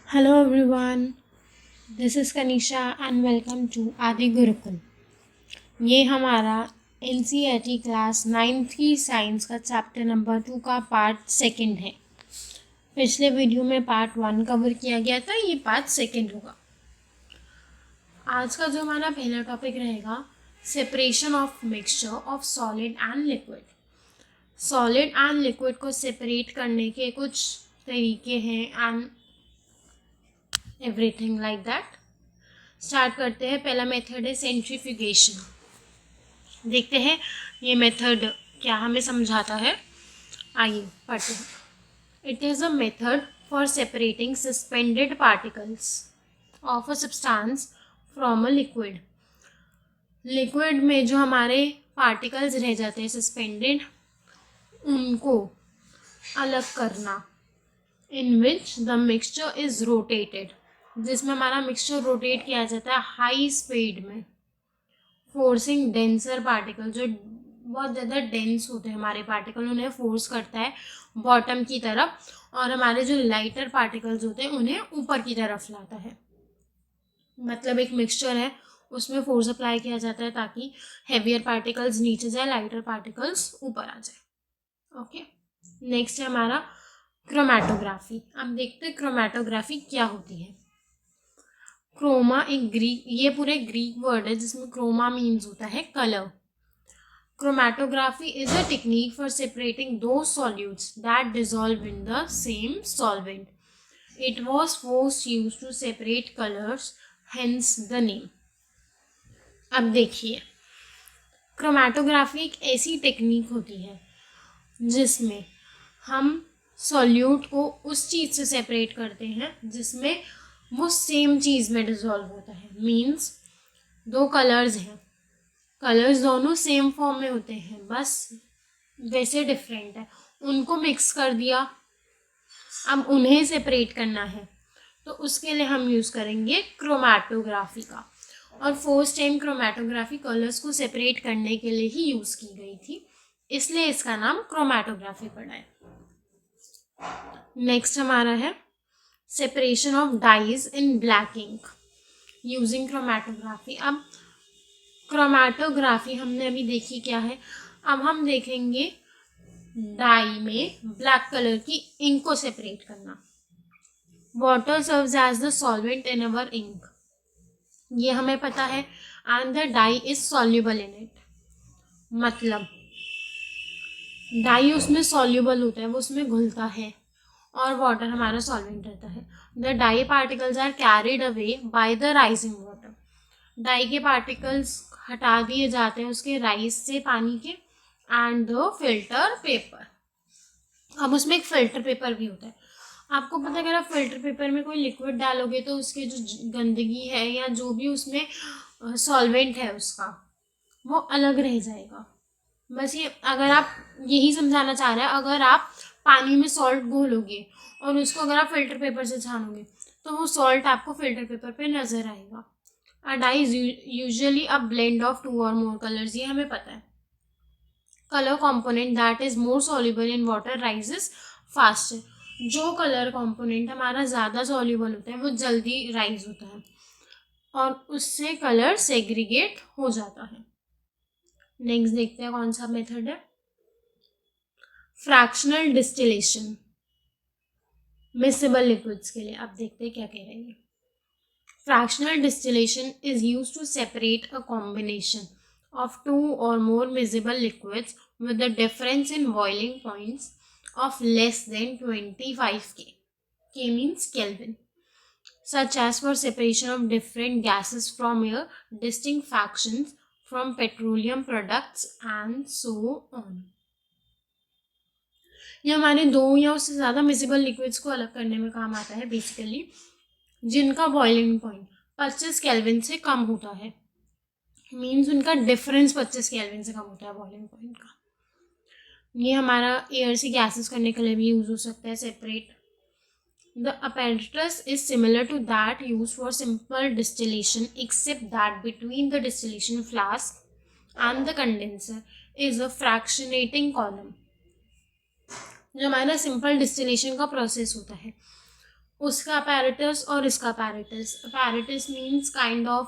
Hello everyone, this is Kanisha and welcome to Adi Gurukul। ये हमारा NCERT class 9th की science का chapter number 2 का part second है। पिछले वीडियो में पार्ट 1 कवर किया गया था, ये पार्ट सेकंड होगा। आज का जो हमारा पहला टॉपिक रहेगा separation of mixture of solid and liquid. Solid and liquid को सेपरेट करने के कुछ तरीके हैं and everything like that. Start करते हैं। पहला मेथड है सेंट्रीफ्यूगेशन। देखते हैं ये मेथड क्या हमें समझाता है। आइए पढ़ते हैं। It is a method for separating suspended particles of a substance from a liquid. Liquid में जो हमारे पार्टिकल्स रह जाते हैं सस्पेंडेड, उनको अलग करना। In which the mixture is rotated, जिसमें हमारा मिक्सचर रोटेट किया जाता है हाई स्पीड में, फोर्सिंग डेंसर पार्टिकल। जो बहुत ज़्यादा डेंस होते हैं हमारे पार्टिकल, उन्हें फोर्स करता है बॉटम की तरफ, और हमारे जो लाइटर पार्टिकल्स होते हैं उन्हें ऊपर की तरफ लाता है। मतलब एक मिक्सचर है, उसमें फोर्स अप्लाई किया जाता है ताकि हैवियर पार्टिकल्स नीचे जाए, लाइटर पार्टिकल्स ऊपर आ जाए। ओके, नेक्स्ट है हमारा क्रोमैटोग्राफी। अब देखते हैं क्रोमैटोग्राफी क्या होती है। क्रोमा एक ग्रीक, ये पूरे ग्रीक वर्ड है जिसमें क्रोमा मीन्स होता है colour. Chromatography is a technique for separating दो solutes that dissolve in the same solvent. It was first used to separate colours, hence the name. अब देखिए, क्रोमैटोग्राफी एक ऐसी टेक्निक होती है जिसमें हम सॉल्यूट को उस चीज़ से सेपरेट करते हैं जिसमें वो सेम चीज़ में डिसॉल्व होता है। मीन्स दो कलर्स हैं, कलर्स दोनों सेम फॉर्म में होते हैं, बस वैसे डिफरेंट है, उनको मिक्स कर दिया। अब उन्हें सेपरेट करना है तो उसके लिए हम यूज़ करेंगे क्रोमैटोग्राफी का। और फर्स्ट टाइम क्रोमैटोग्राफी कलर्स को सेपरेट करने के लिए ही यूज़ की गई थी, इसलिए इसका नाम क्रोमैटोग्राफी पड़ा है। नेक्स्ट हमारा है separation of dyes in black ink using chromatography. अब क्रोमैटोग्राफी हमने अभी देखी क्या है, अब हम देखेंगे डाई में ब्लैक कलर की इंक को सेपरेट करना। Water serves as the solvent in our ink, ये हमें पता है, and the dye is soluble in it. मतलब डाई उसमें सॉल्युबल होता है, वो उसमें घुलता है, और वाटर हमारा सॉल्वेंट रहता है। The dye particles are carried away by the rising water. Dye के पार्टिकल्स हटा दिए जाते हैं उसके राइज से पानी के, एंड द फिल्टर पेपर। अब उसमें एक फिल्टर पेपर भी होता है। आपको पता है, अगर आप फिल्टर पेपर में कोई लिक्विड डालोगे तो उसके जो गंदगी है या जो भी उसमें सॉल्वेंट है उसका, वो अलग रह जाएगा। बस ये, अगर आप यही समझाना चाह रहे हैं, अगर आप पानी में सॉल्ट घोलोगे और उसको अगर आप फिल्टर पेपर से छानोगे तो वो सॉल्ट आपको फिल्टर पेपर पे नजर आएगा। A dye is usually a blend of two और मोर कलर्स, ये हमें पता है। Colour component that is more soluble in water rises faster. जो कलर कॉम्पोनेंट हमारा ज़्यादा सॉल्युबल होता है वो जल्दी राइज होता है और उससे कलर सेग्रीगेट हो जाता है। नेक्स्ट देखते हैं कौन सा मेथड है, फ्रैक्शनल डिस्टिलेशन मिसेबल लिक्विड्स के लिए। अब देखते हैं क्या कह रहे हैं। Fractional distillation is use to separate a combination of two or more miscible liquids with a difference in boiling points of less than 25 K. K means Kelvin. Such as for separation of different gases from air, distinct fractions from petroleum products and so on. ये हमारे दो या उससे ज़्यादा miscible liquids को अलग करने में काम आता है बेसिकली, जिनका बॉइलिंग पॉइंट 25 केल्विन से कम होता है। मीन्स उनका डिफरेंस 25 केल्विन से कम होता है बॉइलिंग पॉइंट का। ये हमारा एयर से गैसेस करने के लिए भी यूज हो सकता है separate. The apparatus is similar to that used for simple distillation except that between the distillation flask and the condenser is a fractionating column। जो हमारा सिंपल डिस्टिलेशन का प्रोसेस होता है उसका apparatus और इसका apparatus. Apparatus means kind of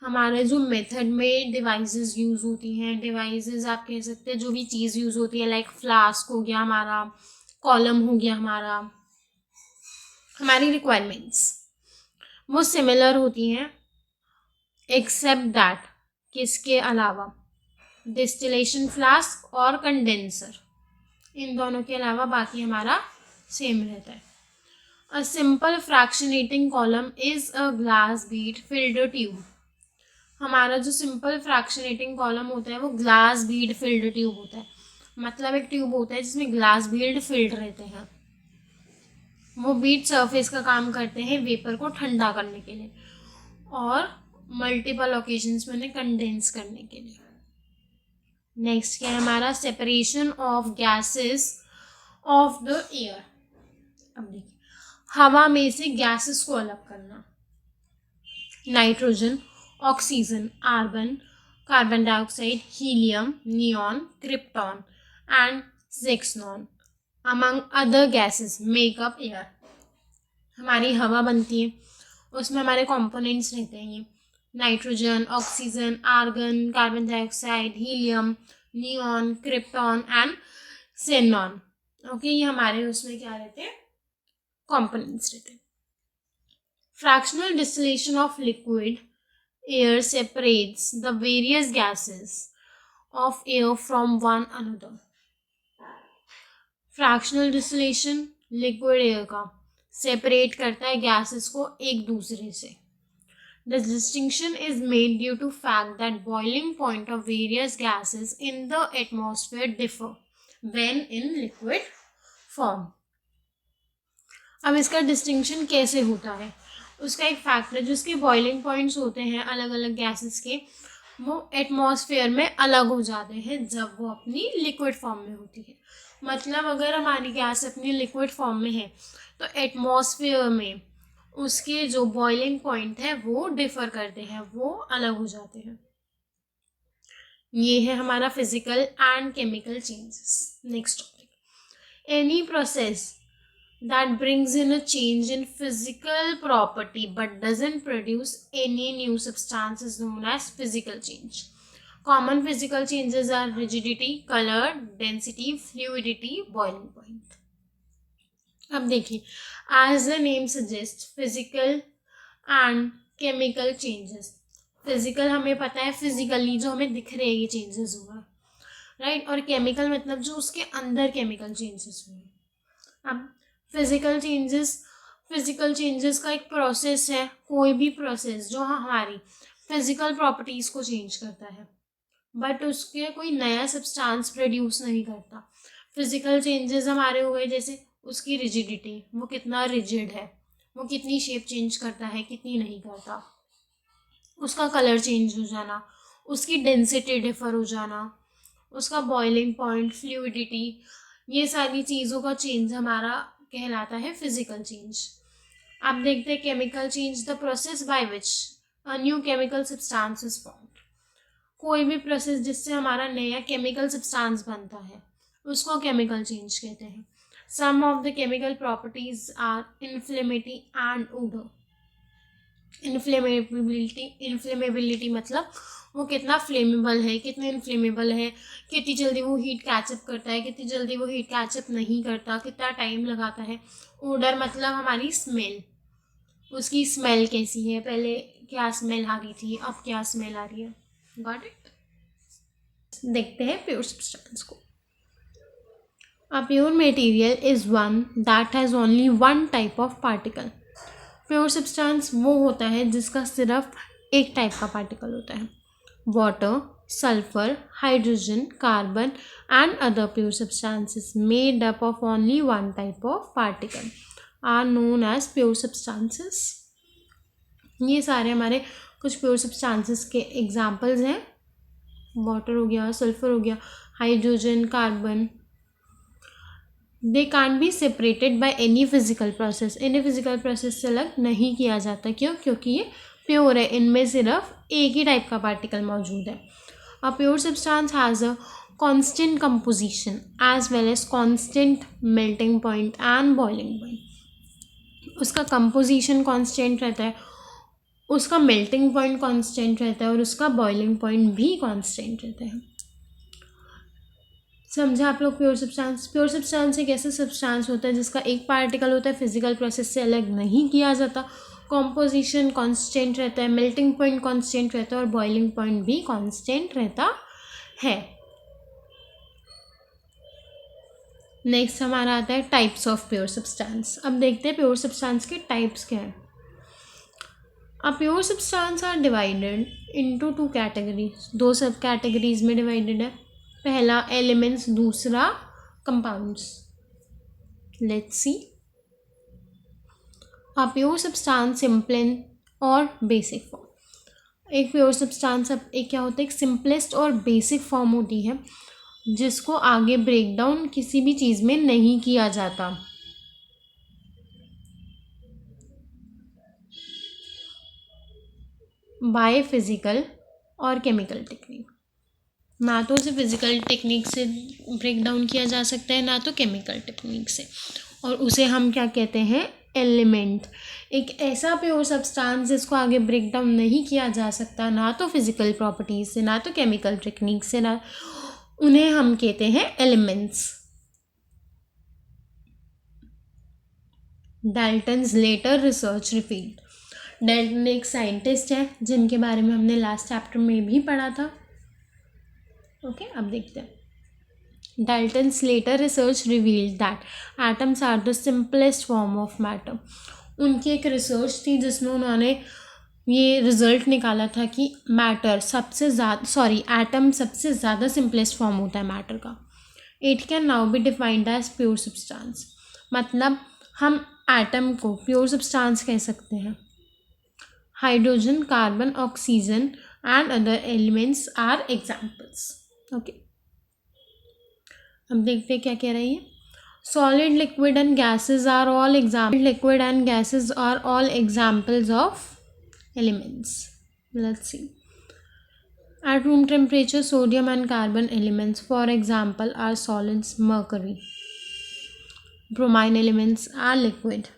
हमारे जो मेथड में डिवाइसेस यूज़ होती हैं, डिवाइसेस आप कह सकते हैं जो भी चीज़ यूज़ होती है, लाइक फ्लास्क हो गया हमारा, कॉलम हो गया हमारा, हमारी रिक्वायरमेंट्स वो सिमिलर होती हैं, एक्सेप्ट दैट किसके अलावा, डिस्टिलेशन फ्लास्क और कंडेंसर, इन दोनों के अलावा बाकी हमारा सेम रहता है. A simple fractionating column is a glass Beed field tube. हमारा जो सिंपल फ्रैक्शनेटिंग कॉलम होता है वो ग्लास बीड फिल्ड ट्यूब होता है. मतलब एक ट्यूब होता है जिसमें ग्लास बीड फिल्ड रहते हैं. वो बीड सरफेस का काम करते हैं वेपर को ठंडा करने के लिए और मल्टीपल ओकेजन्स में उन्हें कंडेंस करने के लिए. नेक्स्ट क्या है हमारा, separation of gases of the air. अब देखिए, हवा में से गैसेस को अलग करना. Nitrogen, oxygen, argon, carbon dioxide, helium, neon, krypton and xenon among other gases make up air. हमारी हवा बनती है, उसमें हमारे कंपोनेंट्स रहते हैं ये nitrogen, oxygen, argon, carbon dioxide, helium, neon, krypton and xenon. Okay, ये हमारे उसमें क्या रहते हैं, कंपोनेंट्स रहते हैं. Fractional distillation of liquid air separates the various gases of air from one another. Fractional distillation liquid air का separate करता है gases को एक दूसरे से. The distinction is made due to fact that boiling point of various gases in the atmosphere differ when in liquid form. अब इसका distinction कैसे होता है, उसका एक फैक्टर है जो उसके बॉइलिंग पॉइंट्स होते हैं अलग अलग गैसेस के, वो एटमॉस्फेयर में अलग हो जाते हैं जब वो अपनी लिक्विड फॉर्म में होती है. मतलब अगर हमारी गैस अपनी लिक्विड फॉर्म में है तो एटमॉस्फेयर में उसके जो बॉइलिंग पॉइंट है वो डिफर करते हैं, वो अलग हो जाते हैं. ये है हमारा physical and chemical changes. Next topic, any process that brings in a change in physical property but doesn't produce any new substance is known as physical change. Common physical changes are rigidity, color, density, fluidity, boiling point. अब देखिए, as the name suggests, physical and chemical changes. Physical हमें पता है, physically जो हमें दिख रहे हैं ये चेंजेस हुआ, राइट, और केमिकल मतलब जो उसके अंदर केमिकल चेंजेस हुए. अब फिजिकल चेंजेस का एक प्रोसेस है, कोई भी प्रोसेस जो हमारी फिजिकल प्रॉपर्टीज़ को चेंज करता है बट उसके कोई नया सब्सटेंस प्रोड्यूस नहीं करता. फिजिकल चेंजेस हमारे हो गए जैसे उसकी रिजिडिटी, वो कितना रिजिड है, वो कितनी शेप चेंज करता है, कितनी नहीं करता. उसका कलर चेंज हो जाना, उसकी डेंसिटी डिफर हो जाना, उसका बॉइलिंग पॉइंट, फ्लूइडिटी, ये सारी चीज़ों का चेंज हमारा कहलाता है फिजिकल चेंज. आप देखते हैं chemical change, the process by which a new chemical substance is formed. कोई भी प्रोसेस जिससे हमारा नया केमिकल सब्सटेंस बनता है उसको केमिकल चेंज कहते हैं. Some of the chemical properties are inflammability and odour. Inflammability मतलब वो कितना फ्लेमेबल है, कितना इनफ्लेमेबल है, कितनी जल्दी वो हीट कैचअप करता है, कितनी जल्दी वो हीट कैचअप नहीं करता, कितना टाइम लगाता है. ओडर मतलब हमारी स्मेल, उसकी स्मेल कैसी है, पहले क्या स्मेल आ रही थी, अब क्या स्मेल आ रही है. Got it. देखते हैं प्योर सब्सटेंस को. A pure material is one that has only one type of particle. Pure substance वो होता है जिसका सिर्फ एक टाइप का पार्टिकल होता है. Water, sulphur, hydrogen, carbon and other pure substances made up of only one type of particle are known as pure substances. ये सारे हमारे कुछ प्योर सब्सटेंसेस के एग्जाम्पल्स हैं. वाटर हो गया, सल्फर हो गया, hydrogen, carbon. They can't be separated by any physical process. इन्हें फिजिकल प्रोसेस से अलग नहीं किया जाता. क्यों? क्योंकि ये प्योर है, इनमें सिर्फ एक ही टाइप का पार्टिकल मौजूद है. A pure substance has a constant composition as well as constant melting point and boiling point. उसका कंपोजिशन कांस्टेंट रहता है, उसका मेल्टिंग पॉइंट कांस्टेंट रहता है और उसका बॉइलिंग पॉइंट भी कांस्टेंट रहता है। समझा आप लोग? प्योर सब्सटेंस एक ऐसा सब्सटेंस होता है जिसका एक पार्टिकल होता है, फिजिकल प्रोसेस से अलग नहीं किया जाता, कॉम्पोजिशन कांस्टेंट रहता है, मेल्टिंग पॉइंट कांस्टेंट रहता है और बॉइलिंग पॉइंट भी कांस्टेंट रहता है। नेक्स्ट हमारा आता है टाइप्स ऑफ प्योर सब्सटेंस। अब देखते हैं प्योर सब्सटेंस के टाइप्स क्या है। अब pure substance are divided into 2 categories, 2 sub categories में डिवाइडेड है। पहला एलिमेंट्स, दूसरा compounds. Let's see. A pure substance simple और बेसिक फॉर्म। एक प्योर सब्सटेंस एक क्या होता है, एक सिंपलेस्ट और बेसिक फॉर्म होती है जिसको आगे ब्रेक डाउन किसी भी चीज़ में नहीं किया जाता। बाय फिजिकल और केमिकल टेक्निक, ना तो उसे फिजिकल टेक्निक से ब्रेक डाउन किया जा सकता है ना तो केमिकल टेक्निक से, और उसे हम क्या कहते हैं, एलिमेंट। एक ऐसा प्योर सब्सटेंस जिसको आगे ब्रेक डाउन नहीं किया जा सकता, ना तो फिजिकल प्रॉपर्टीज से ना तो केमिकल टेक्निक से, ना उन्हें हम कहते हैं elements. Dalton's later research refined. Dalton एक साइंटिस्ट है जिनके बारे में हमने लास्ट चैप्टर में भी पढ़ा था। ओके, अब देखते हैं। Dalton's later research revealed that atoms are the simplest form of matter. उनकी एक रिसर्च थी जिसमें उन्होंने ये रिजल्ट निकाला था कि मैटर सबसे ज़्यादा एटम सबसे ज़्यादा सिंपलेस्ट फॉर्म होता है मैटर का। It can now be defined as pure substance. मतलब हम एटम को प्योर सब्सटेंस कह सकते हैं। Hydrogen, carbon, oxygen and other elements are examples. Okay, अब देखते हैं क्या कह रही है। Solid, liquid and gases are all examples of elements. Let's see. At room temperature, sodium and carbon elements, for example, are solids. Mercury, bromine elements are liquid,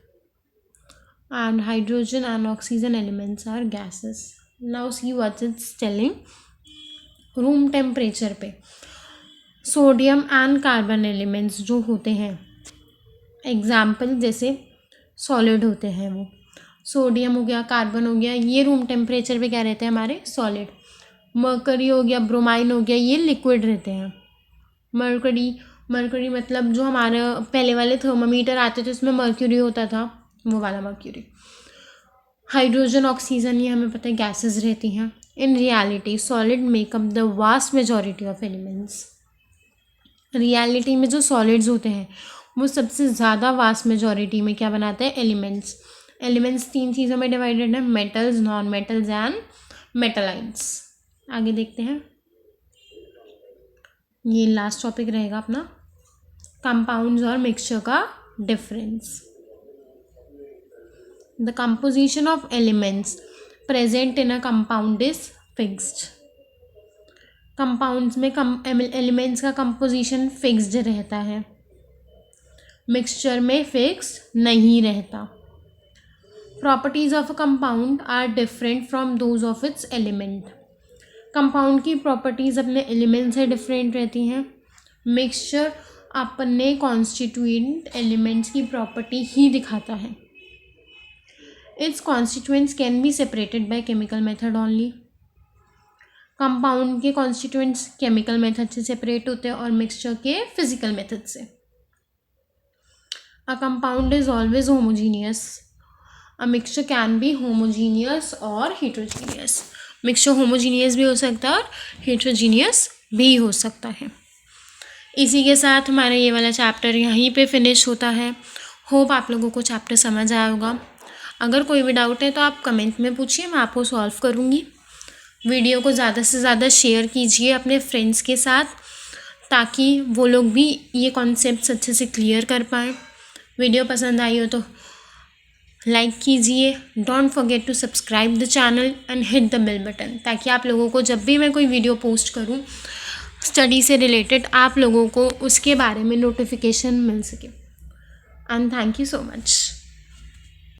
and hydrogen and oxygen elements are gases. Now see what it's telling. Room temperature पे sodium and carbon elements जो होते हैं, example जैसे solid होते हैं, वो sodium हो गया, कार्बन हो गया, ये रूम टेम्परेचर पे क्या रहते हैं हमारे, सॉलिड। मर्करी हो गया, ब्रोमाइन हो गया, ये लिक्विड रहते हैं। मर्करी मतलब जो हमारे पहले वाले थर्मामीटर आते थे उसमें मर्क्यूरी होता था, वो वाला मर्क्यूरी। हाइड्रोजन, ऑक्सीजन, ये हमें पता है गैसेस रहती हैं। In reality solid makeup the vast majority of elements. Reality में जो सॉलिड्स होते हैं वो सबसे ज़्यादा वास्ट मेजॉरिटी में क्या बनाते हैं, एलिमेंट्स। एलिमेंट्स 3 चीज़ों में डिवाइडेड है, मेटल्स, नॉन मेटल्स एंड मेटालाइट्स। आगे देखते हैं, ये लास्ट टॉपिक रहेगा अपना, कंपाउंड्स और मिक्सचर का difference. The composition of elements present in a compound is fixed. Compounds में एलिमेंट्स का कंपोजिशन फिक्स्ड रहता है, मिक्सचर में फिक्स्ड नहीं रहता। Properties of a compound are different from those of its element. Compound की प्रॉपर्टीज अपने एलिमेंट से डिफरेंट रहती हैं। मिक्सचर अपने कॉन्स्टिट्यूएंट एलिमेंट्स की प्रॉपर्टी ही दिखाता है। Its constituents can be separated by chemical method only. Compound के कॉन्स्टिट्यूएंट्स केमिकल मेथड से सेपरेट होते हैं और मिक्सचर के फिजिकल मेथड से। अ compound is always homogeneous. A mixture can be homogeneous और हेट्रोजीनियस। मिक्सचर होमोजीनियस भी हो सकता है और हेट्रोजीनियस भी हो सकता है। इसी के साथ हमारा ये वाला चैप्टर यहीं पे फिनिश होता है। होप आप लोगों को चैप्टर समझ आया होगा। अगर कोई भी डाउट है तो आप कमेंट में पूछिए, मैं आपको सॉल्व करूँगी। वीडियो को ज़्यादा से ज़्यादा शेयर कीजिए अपने फ्रेंड्स के साथ, ताकि वो लोग भी ये कॉन्सेप्ट्स अच्छे से क्लियर कर पाएँ। वीडियो पसंद आई हो तो लाइक कीजिए। Don't forget to subscribe the channel and hit the bell button, ताकि आप लोगों को जब भी मैं कोई वीडियो पोस्ट करूं स्टडी से रिलेटेड, आप लोगों को उसके बारे में नोटिफिकेशन मिल सके। And thank you so much.